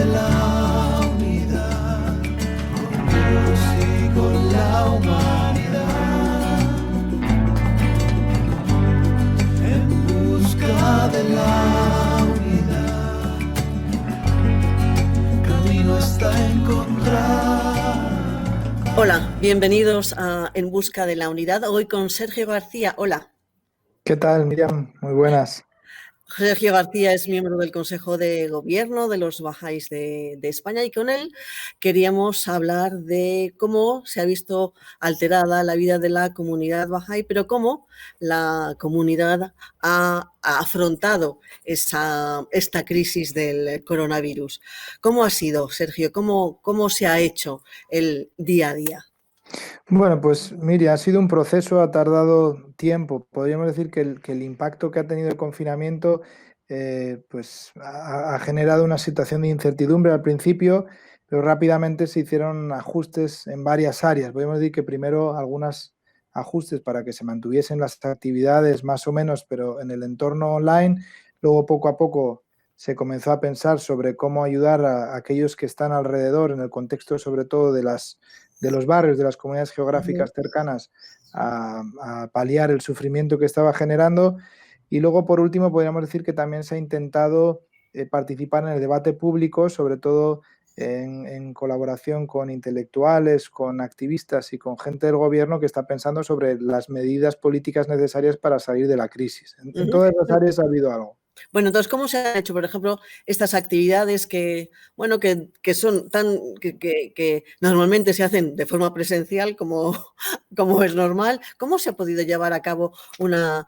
de la unidad, con Dios y con la humanidad, en busca de la unidad, camino hasta encontrar. Hola, bienvenidos a En Busca de la Unidad, hoy con Sergio García. Hola. ¿Qué tal, Miriam? Muy buenas. Sergio García es miembro del Consejo de Gobierno de los Bahá'ís de España y con él queríamos hablar de cómo se ha visto alterada la vida de la comunidad bahá'í, pero cómo la comunidad ha afrontado esta crisis del coronavirus. ¿Cómo ha sido, Sergio? ¿Cómo se ha hecho el día a día? Bueno, pues Miriam, ha sido un proceso, ha tardado tiempo. Podríamos decir que el impacto que ha tenido el confinamiento pues ha generado una situación de incertidumbre al principio, pero rápidamente se hicieron ajustes en varias áreas. Podríamos decir que primero algunos ajustes para que se mantuviesen las actividades más o menos, pero en el entorno online. Luego poco a poco se comenzó a pensar sobre cómo ayudar a aquellos que están alrededor, en el contexto sobre todo de los barrios, de las comunidades geográficas cercanas, a paliar el sufrimiento que estaba generando. Y luego, por último, podríamos decir que también se ha intentado participar en el debate público, sobre todo en colaboración con intelectuales, con activistas y con gente del gobierno que está pensando sobre las medidas políticas necesarias para salir de la crisis. En todas las áreas ha habido algo. Bueno, entonces, ¿cómo se han hecho, por ejemplo, estas actividades que son que normalmente se hacen de forma presencial, como es normal? ¿Cómo se ha podido llevar a cabo una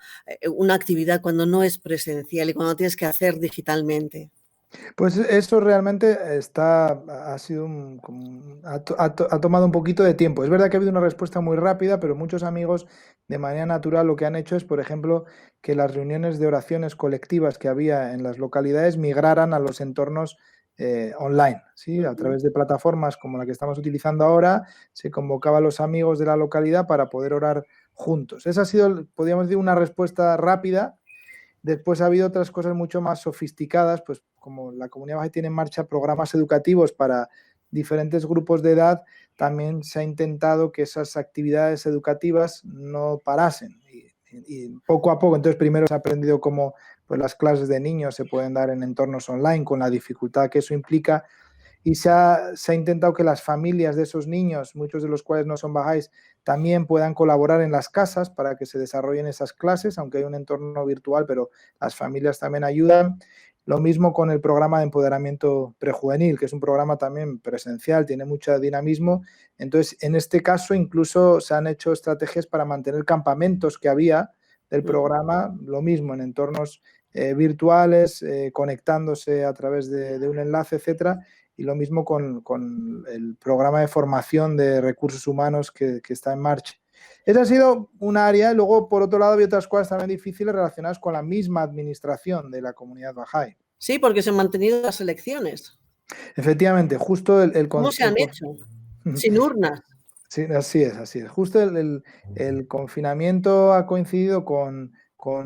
actividad cuando no es presencial y cuando tienes que hacer digitalmente? Pues eso realmente ha tomado un poquito de tiempo. Es verdad que ha habido una respuesta muy rápida, pero muchos amigos de manera natural lo que han hecho es, por ejemplo, que las reuniones de oraciones colectivas que había en las localidades migraran a los entornos online, ¿sí? A través de plataformas como la que estamos utilizando ahora, se convocaba a los amigos de la localidad para poder orar juntos. Esa ha sido, podríamos decir, una respuesta rápida. Después ha habido otras cosas mucho más sofisticadas, pues como la Comunidad Bahá'í tiene en marcha programas educativos para diferentes grupos de edad, también se ha intentado que esas actividades educativas no parasen. Y poco a poco, entonces primero se ha aprendido cómo pues, las clases de niños se pueden dar en entornos online, con la dificultad que eso implica, y se ha intentado que las familias de esos niños, muchos de los cuales no son bahá'ís, también puedan colaborar en las casas para que se desarrollen esas clases, aunque hay un entorno virtual, pero las familias también ayudan. Lo mismo con el programa de empoderamiento prejuvenil, que es un programa también presencial, tiene mucho dinamismo. Entonces, en este caso, incluso se han hecho estrategias para mantener campamentos que había del programa, lo mismo en entornos virtuales, conectándose a través de un enlace, etcétera. Y lo mismo con el programa de formación de recursos humanos que está en marcha. Esa ha sido un área. Luego, por otro lado, hay otras cosas también difíciles relacionadas con la misma administración de la comunidad bahá'í. Sí, porque se han mantenido las elecciones. Efectivamente, justo ¿Cómo se han hecho? Sin urnas. Sí, así es, así es. Justo el confinamiento ha coincidido con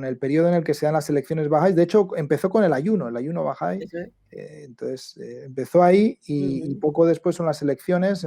el periodo en el que se dan las elecciones bahá'ís. De hecho, empezó con el ayuno bahá'í. Sí. Entonces, empezó ahí y poco después son las elecciones,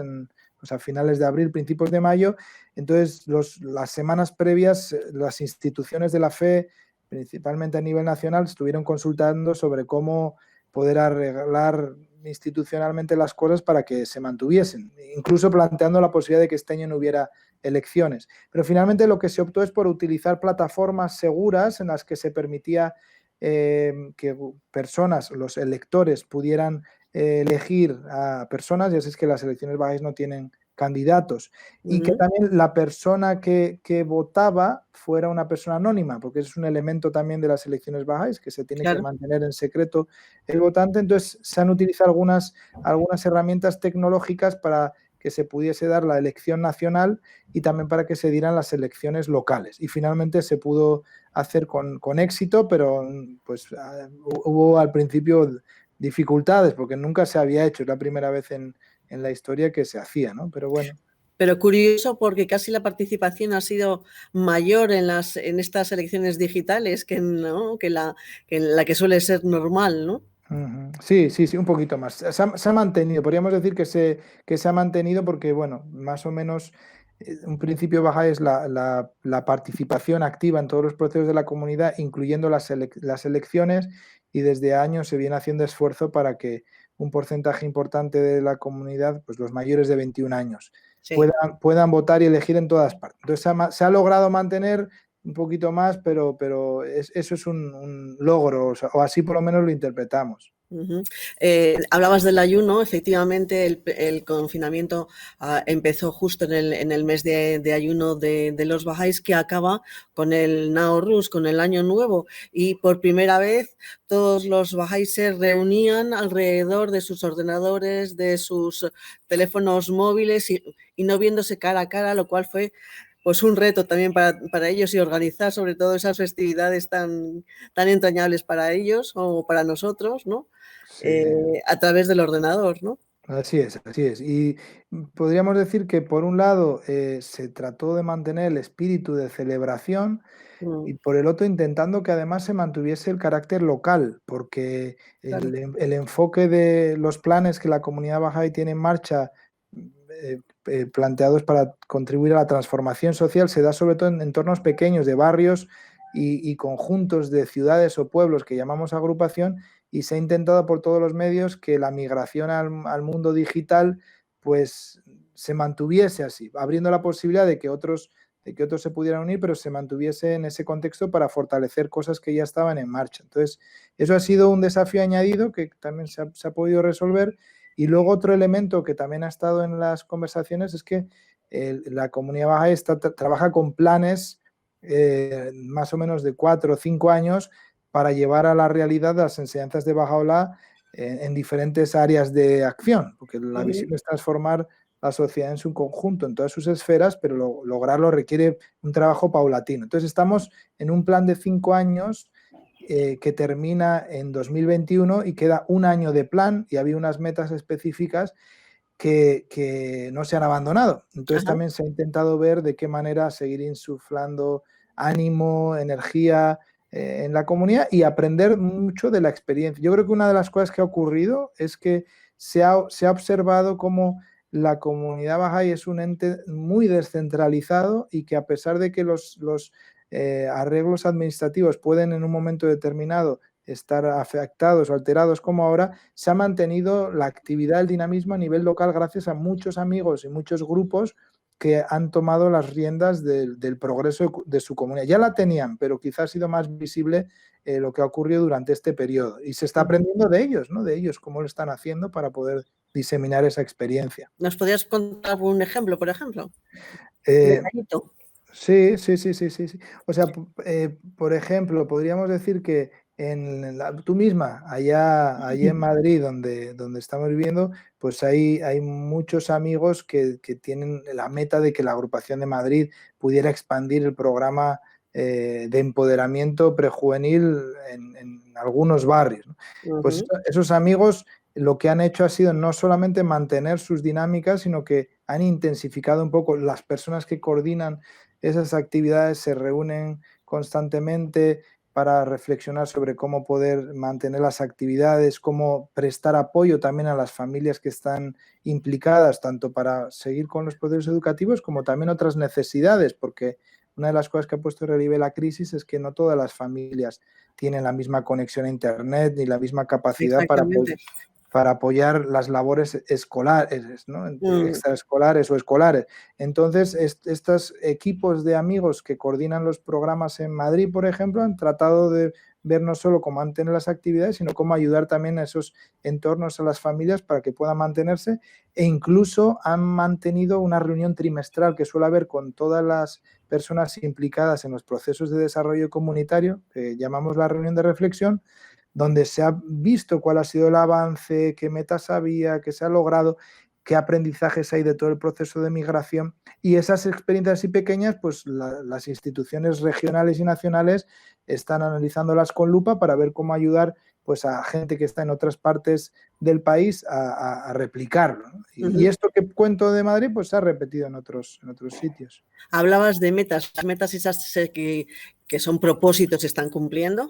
pues a finales de abril, principios de mayo. Entonces, las semanas previas, las instituciones de la fe, principalmente a nivel nacional, estuvieron consultando sobre cómo poder arreglar institucionalmente las cosas para que se mantuviesen, incluso planteando la posibilidad de que este año no hubiera elecciones. Pero finalmente lo que se optó es por utilizar plataformas seguras en las que se permitía que personas, los electores, pudieran elegir a personas, ya sabes que las elecciones bahá'ís no tienen candidatos, y que también la persona que votaba fuera una persona anónima, porque es un elemento también de las elecciones bahá'ís, que se tiene que mantener en secreto el votante. Entonces se han utilizado algunas herramientas tecnológicas para que se pudiese dar la elección nacional y también para que se dieran las elecciones locales. Y finalmente se pudo hacer con éxito, pero pues hubo al principio dificultades porque nunca se había hecho, es la primera vez en la historia que se hacía, ¿no? Pero bueno. Pero curioso porque casi la participación ha sido mayor en estas elecciones digitales que en la que suele ser normal, ¿no? Ujú. Sí, sí, sí, un poquito más. Se ha mantenido, podríamos decir que se ha mantenido porque, bueno, más o menos un principio baja es la participación activa en todos los procesos de la comunidad, incluyendo las elecciones, y desde años se viene haciendo esfuerzo para que un porcentaje importante de la comunidad, pues los mayores de 21 años, Sí. puedan votar y elegir en todas partes. Entonces se ha logrado mantener un poquito más, pero eso es un logro, o así por lo menos lo interpretamos. Ujú. Hablabas del ayuno, efectivamente el confinamiento empezó justo en el mes de ayuno de los bajáis, que acaba con el Nowruz, con el Año Nuevo, y por primera vez todos los bajáis se reunían alrededor de sus ordenadores, de sus teléfonos móviles y no viéndose cara a cara, lo cual fue pues un reto también para ellos, y organizar sobre todo esas festividades tan entrañables para ellos o para nosotros, ¿no? Sí. A través del ordenador, ¿no? Así es, así es. Y podríamos decir que por un lado se trató de mantener el espíritu de celebración Mm, y por el otro intentando que además se mantuviese el carácter local, porque claro. el enfoque de los planes que la comunidad bahá'í tiene en marcha, planteados para contribuir a la transformación social, se da sobre todo en entornos pequeños de barrios y conjuntos de ciudades o pueblos que llamamos agrupación, y se ha intentado por todos los medios que la migración al mundo digital pues se mantuviese así, abriendo la posibilidad de que otros se pudieran unir, pero se mantuviese en ese contexto para fortalecer cosas que ya estaban en marcha. Entonces, eso ha sido un desafío añadido que también se ha podido resolver. Y luego otro elemento que también ha estado en las conversaciones es que la comunidad baja trabaja con planes más o menos de 4 o 5 años para llevar a la realidad las enseñanzas de Bajaola en diferentes áreas de acción, porque la Ujú. visión es transformar la sociedad en su conjunto, en todas sus esferas, pero lograrlo requiere un trabajo paulatino. Entonces estamos en un plan de 5 años que termina en 2021 y queda un año de plan, y había unas metas específicas que no se han abandonado. Entonces Ajá. también se ha intentado ver de qué manera seguir insuflando ánimo, energía en la comunidad y aprender mucho de la experiencia. Yo creo que una de las cosas que ha ocurrido es que se ha observado cómo la comunidad bahá'í es un ente muy descentralizado y que, a pesar de que los arreglos administrativos pueden en un momento determinado estar afectados o alterados como ahora, se ha mantenido la actividad, el dinamismo a nivel local gracias a muchos amigos y muchos grupos que han tomado las riendas del progreso de su comunidad. Ya la tenían, pero quizás ha sido más visible lo que ha ocurrido durante este periodo. Y se está aprendiendo de ellos, ¿no? De ellos, cómo lo están haciendo para poder diseminar esa experiencia. ¿Nos podrías contar un ejemplo, por ejemplo? Un Eh, detallito. Sí, sí, sí, sí, sí, sí. O sea, por ejemplo, podríamos decir que tú misma, allí en Madrid, donde estamos viviendo, pues hay muchos amigos que tienen la meta de que la Agrupación de Madrid pudiera expandir el programa de empoderamiento prejuvenil en algunos barrios, ¿no? Pues Ujú. esos amigos lo que han hecho ha sido no solamente mantener sus dinámicas, sino que han intensificado un poco. Las personas que coordinan esas actividades se reúnen constantemente para reflexionar sobre cómo poder mantener las actividades, cómo prestar apoyo también a las familias que están implicadas, tanto para seguir con los procesos educativos como también otras necesidades, porque una de las cosas que ha puesto en relieve la crisis es que no todas las familias tienen la misma conexión a Internet ni la misma capacidad Exactamente. para apoyar las labores escolares, ¿no? Mm, Extraescolares o escolares. Entonces, estos equipos de amigos que coordinan los programas en Madrid, por ejemplo, han tratado de ver no solo cómo mantener las actividades, sino cómo ayudar también a esos entornos, a las familias, para que puedan mantenerse, e incluso han mantenido una reunión trimestral que suele haber con todas las personas implicadas en los procesos de desarrollo comunitario, que llamamos la reunión de reflexión, donde se ha visto cuál ha sido el avance, qué metas había, qué se ha logrado, qué aprendizajes hay de todo el proceso de migración, y esas experiencias y pequeñas, pues las instituciones regionales y nacionales están analizándolas con lupa para ver cómo ayudar pues a gente que está en otras partes del país a replicarlo, ¿no? Y ujú. esto que cuento de Madrid pues se ha repetido en otros sitios. Hablabas de metas. Las metas esas que son propósitos, ¿se están cumpliendo?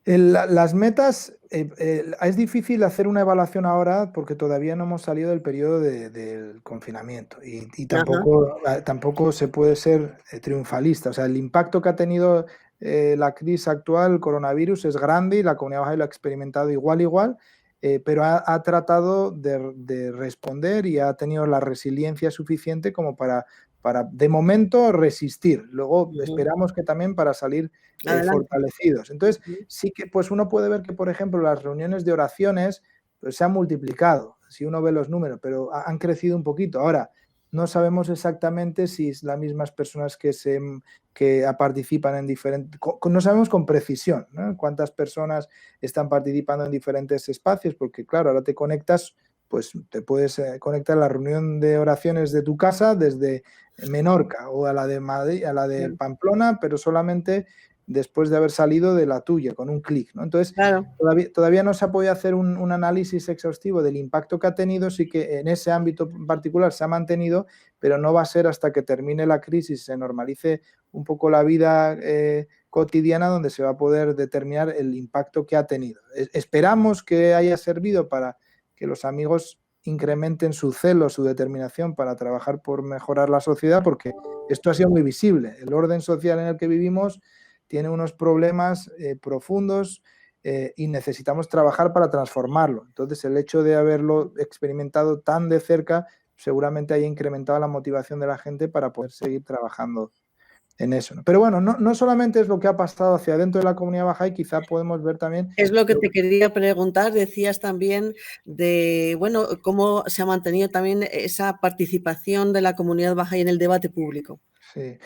Las metas, es difícil hacer una evaluación ahora porque todavía no hemos salido del periodo del confinamiento y Ajá, tampoco se puede ser triunfalista. O sea, el impacto que ha tenido la crisis actual, el coronavirus, es grande y la Comunidad Bahá'í lo ha experimentado igual, pero ha tratado de responder y ha tenido la resiliencia suficiente como para de momento resistir. Luego ujú. esperamos que también para salir Adelante. fortalecidos. Entonces, Ujú, sí que pues uno puede ver que, por ejemplo, las reuniones de oraciones pues, se han multiplicado, si uno ve los números, pero han crecido un poquito. Ahora, no sabemos exactamente si es las mismas personas que participan en diferentes, no sabemos con precisión, ¿no? Cuántas personas están participando en diferentes espacios, porque claro, ahora te conectas, pues te puedes conectar a la reunión de oraciones de tu casa desde Menorca o a la de Madrid, a la de claro, Pamplona, pero solamente después de haber salido de la tuya, con un clic, ¿no? Entonces, claro. todavía no se ha podido hacer un análisis exhaustivo del impacto que ha tenido, sí que en ese ámbito en particular se ha mantenido, pero no va a ser hasta que termine la crisis, se normalice un poco la vida cotidiana, donde se va a poder determinar el impacto que ha tenido. Esperamos que haya servido para que los amigos incrementen su celo, su determinación para trabajar por mejorar la sociedad, porque esto ha sido muy visible. El orden social en el que vivimos tiene unos problemas profundos y necesitamos trabajar para transformarlo. Entonces, el hecho de haberlo experimentado tan de cerca seguramente haya incrementado la motivación de la gente para poder seguir trabajando en eso, ¿no? Pero bueno, no solamente es lo que ha pasado hacia adentro de la comunidad bahá'í, quizá podemos ver también Es lo que lo te quería preguntar. Decías también de, bueno, cómo se ha mantenido también esa participación de la comunidad bahá'í en el debate público. Sí.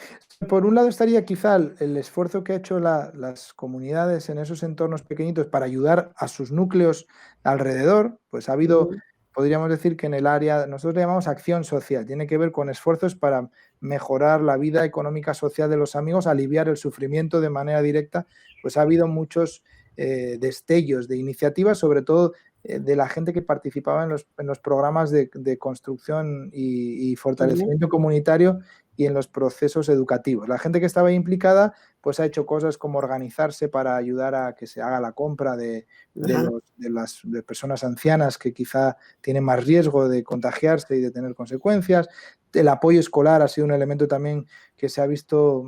Por un lado estaría quizá el esfuerzo que ha hecho las comunidades en esos entornos pequeñitos para ayudar a sus núcleos alrededor. Pues ha habido, Ujú, podríamos decir que en el área, nosotros le llamamos acción social, tiene que ver con esfuerzos para mejorar la vida económica social de los amigos, aliviar el sufrimiento de manera directa. Pues ha habido muchos destellos de iniciativas, sobre todo de la gente que participaba en los programas de construcción y ujú, fortalecimiento comunitario y en los procesos educativos. La gente que estaba ahí implicada pues ha hecho cosas como organizarse para ayudar a que se haga la compra ajá, de personas ancianas que quizá tienen más riesgo de contagiarse y de tener consecuencias. El apoyo escolar ha sido un elemento también que se ha visto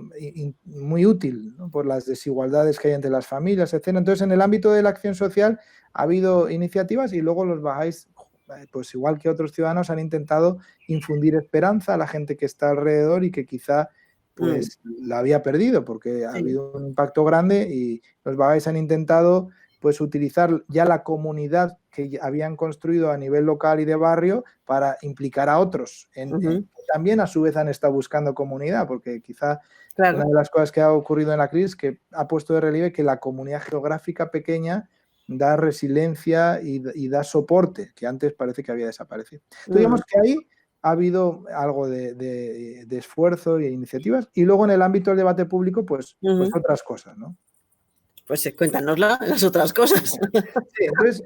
muy útil, ¿no? Por las desigualdades que hay entre las familias, etc. Entonces, en el ámbito de la acción social ha habido iniciativas y luego los bajáis, pues igual que otros ciudadanos, han intentado infundir esperanza a la gente que está alrededor y que quizá mm, pues la había perdido porque ha sí, habido un impacto grande y los bagáis han intentado pues utilizar ya la comunidad que habían construido a nivel local y de barrio para implicar a otros. ujú, También a su vez han estado buscando comunidad, porque quizá una claro, de las cosas que ha ocurrido en la crisis que ha puesto de relieve que la comunidad geográfica pequeña da resiliencia y da soporte, que antes parece que había desaparecido. Entonces, digamos mm, que ahí ha habido algo de esfuerzo y iniciativas, y luego en el ámbito del debate público, pues ujú. otras cosas, ¿no? Pues cuéntanos las otras cosas. Sí, entonces,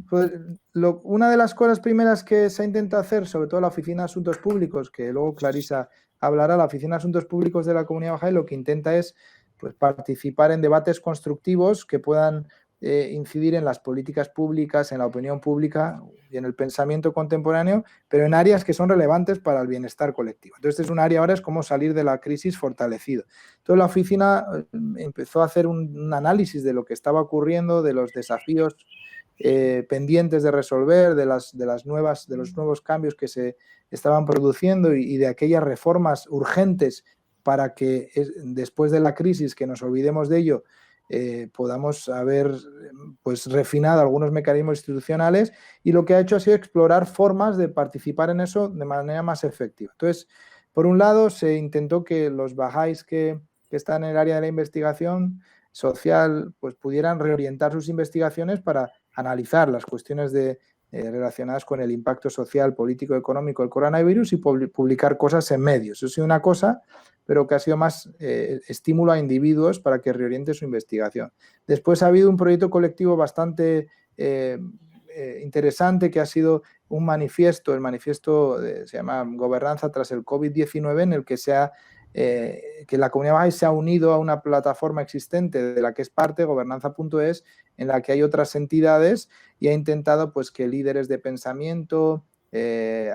pues, una de las cosas primeras que se ha intentado hacer, sobre todo la Oficina de Asuntos Públicos, que luego Clarisa hablará, la Oficina de Asuntos Públicos de la Comunidad Bahá'í, lo que intenta es pues, participar en debates constructivos que puedan incidir en las políticas públicas, en la opinión pública y en el pensamiento contemporáneo, pero en áreas que son relevantes para el bienestar colectivo. Entonces, es un área ahora es cómo salir de la crisis fortalecido. Entonces, la oficina empezó a hacer un análisis de lo que estaba ocurriendo, de los desafíos pendientes de resolver, de los nuevos cambios que se estaban produciendo y de aquellas reformas urgentes para que después de la crisis, que nos olvidemos de ello, podamos haber pues refinado algunos mecanismos institucionales, y lo que ha hecho ha sido explorar formas de participar en eso de manera más efectiva. Entonces, por un lado, se intentó que los bajáis que están en el área de la investigación social pues pudieran reorientar sus investigaciones para analizar las cuestiones relacionadas con el impacto social, político, económico del coronavirus y publicar cosas en medios. Eso ha sido una cosa, pero que ha sido más estímulo a individuos para que reoriente su investigación. Después ha habido un proyecto colectivo bastante interesante que ha sido un manifiesto, el manifiesto se llama Gobernanza tras el COVID-19, en el que se ha que la comunidad Bahá'í se ha unido a una plataforma existente de la que es parte, gobernanza.es, en la que hay otras entidades, y ha intentado pues que líderes de pensamiento,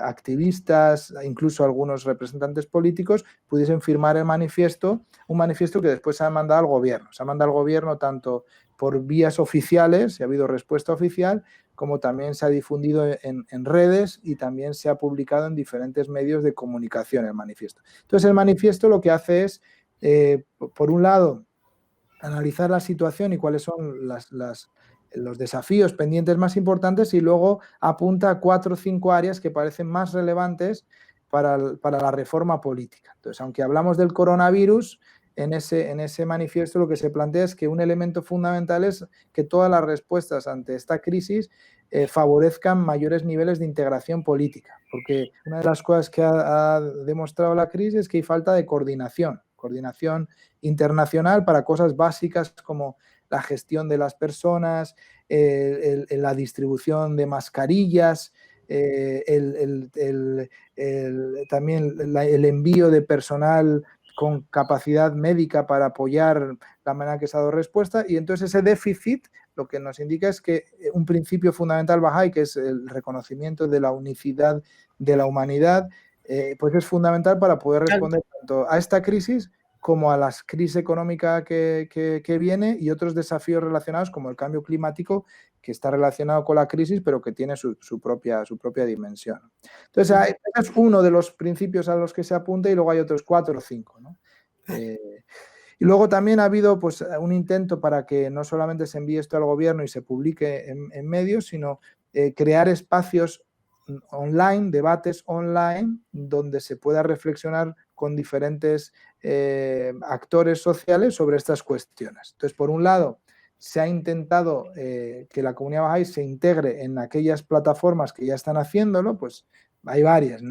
activistas, incluso algunos representantes políticos pudiesen firmar el manifiesto, un manifiesto que después se ha mandado al gobierno. Se ha mandado al gobierno tanto por vías oficiales, si ha habido respuesta oficial, como también se ha difundido en redes y también se ha publicado en diferentes medios de comunicación el manifiesto. Entonces el manifiesto lo que hace es, por un lado, analizar la situación y cuáles son los desafíos pendientes más importantes, y luego apunta a 4 o 5 áreas que parecen más relevantes para la reforma política. Entonces, aunque hablamos del coronavirus, en ese manifiesto lo que se plantea es que un elemento fundamental es que todas las respuestas ante esta crisis favorezcan mayores niveles de integración política, porque una de las cosas que ha demostrado la crisis es que hay falta de coordinación internacional para cosas básicas como la gestión de las personas, la distribución de mascarillas, también el envío de personal con capacidad médica para apoyar la manera que se ha dado respuesta. Y entonces ese déficit lo que nos indica es que un principio fundamental Bahá'í, que es el reconocimiento de la unicidad de la humanidad, pues es fundamental para poder responder tanto a esta crisis como a la crisis económica que viene, y otros desafíos relacionados como el cambio climático, que está relacionado con la crisis, pero que tiene su propia dimensión. Entonces, ese es uno de los principios a los que se apunta, y luego hay otros 4 o 5, ¿no? Y luego también ha habido pues, un intento para que no solamente se envíe esto al gobierno y se publique en medios, sino crear espacios online, debates online, donde se pueda reflexionar con diferentes actores sociales sobre estas cuestiones. Entonces, por un lado, se ha intentado que la comunidad Bahá'í se integre en aquellas plataformas que ya están haciéndolo, pues hay varias,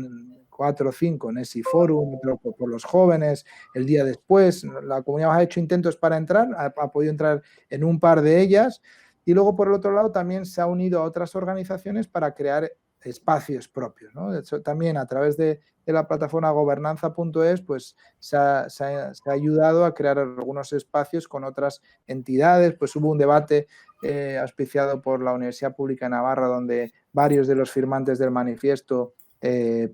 4 o 5, Nesi Forum, por los jóvenes, el día después. La comunidad Bahá'í ha hecho intentos para entrar, ha podido entrar en un par de ellas, y luego, por el otro lado, también se ha unido a otras organizaciones para crear espacios propios, ¿no? De hecho, también a través de la plataforma gobernanza.es pues se ha ayudado a crear algunos espacios con otras entidades. Pues hubo un debate auspiciado por la Universidad Pública de Navarra, donde varios de los firmantes del manifiesto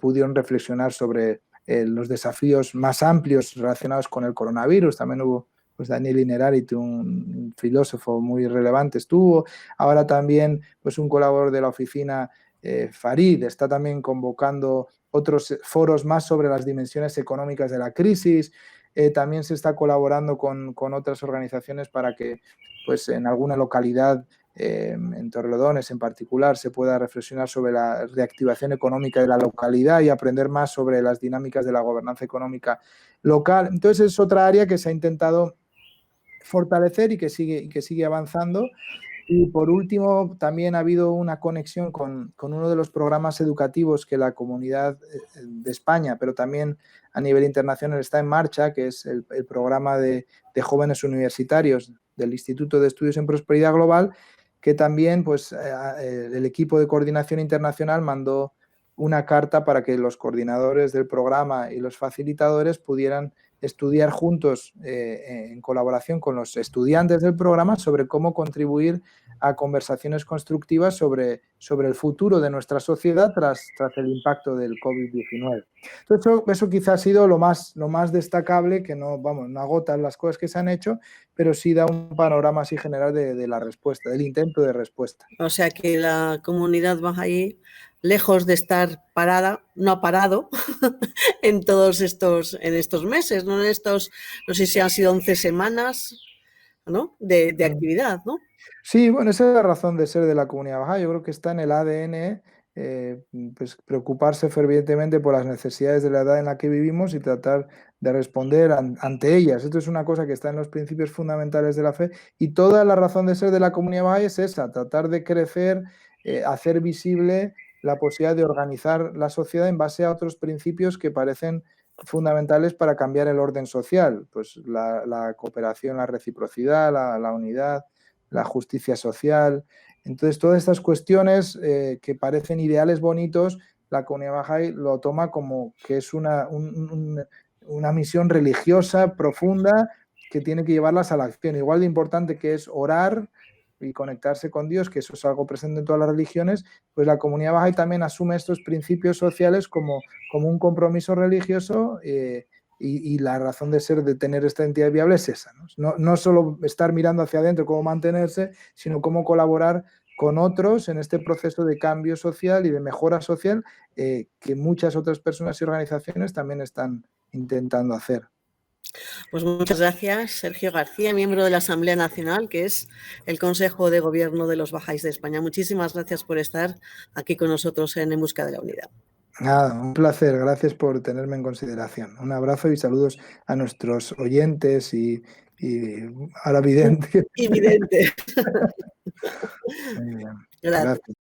pudieron reflexionar sobre los desafíos más amplios relacionados con el coronavirus. También hubo pues Daniel Innerarity, un filósofo muy relevante, estuvo. Ahora también pues un colaborador de la oficina, Farid, está también convocando otros foros más sobre las dimensiones económicas de la crisis. También se está colaborando con otras organizaciones para que pues, en alguna localidad, en Torrelodones en particular, se pueda reflexionar sobre la reactivación económica de la localidad y aprender más sobre las dinámicas de la gobernanza económica local. Entonces es otra área que se ha intentado fortalecer y que sigue avanzando. Y por último, también ha habido una conexión con uno de los programas educativos que la Comunidad de España, pero también a nivel internacional, está en marcha, que es el programa de jóvenes universitarios del Instituto de Estudios en Prosperidad Global, que también pues, el equipo de coordinación internacional mandó una carta para que los coordinadores del programa y los facilitadores pudieran estudiar juntos en colaboración con los estudiantes del programa sobre cómo contribuir a conversaciones constructivas sobre el futuro de nuestra sociedad tras el impacto del COVID-19. Entonces, eso quizás ha sido lo más destacable, que no agota las cosas que se han hecho, pero sí da un panorama así general de la respuesta, del intento de respuesta. O sea que la comunidad Bahá'í, lejos de estar parada, no ha parado en estos meses, ¿no? No sé si han sido 11 semanas, ¿no? de actividad, ¿no? Sí, bueno, esa es la razón de ser de la comunidad Bahá'í. Yo creo que está en el ADN, pues preocuparse fervientemente por las necesidades de la edad en la que vivimos y tratar de responder ante ellas. Esto es una cosa que está en los principios fundamentales de la fe, y toda la razón de ser de la comunidad Bahá'í es esa: tratar de crecer, hacer visible la posibilidad de organizar la sociedad en base a otros principios que parecen fundamentales para cambiar el orden social, pues la cooperación, la reciprocidad, la unidad, la justicia social. Entonces, todas estas cuestiones que parecen ideales bonitos, la comunidad Bahá'í lo toma como que es un una misión religiosa profunda que tiene que llevarlas a la acción. Igual de importante que es orar y conectarse con Dios, que eso es algo presente en todas las religiones, pues la comunidad Bahá'í también asume estos principios sociales como un compromiso religioso, y la razón de ser de tener esta entidad viable es esa, ¿no? No solo estar mirando hacia adentro, cómo mantenerse, sino cómo colaborar con otros en este proceso de cambio social y de mejora social, que muchas otras personas y organizaciones también están intentando hacer. Pues muchas gracias, Sergio García, miembro de la Asamblea Nacional, que es el Consejo de Gobierno de los Bahá'ís de España. Muchísimas gracias por estar aquí con nosotros en Busca de la Unidad. Nada, un placer, gracias por tenerme en consideración. Un abrazo y saludos a nuestros oyentes y a la vidente. Evidente. Muy bien. Gracias. Gracias.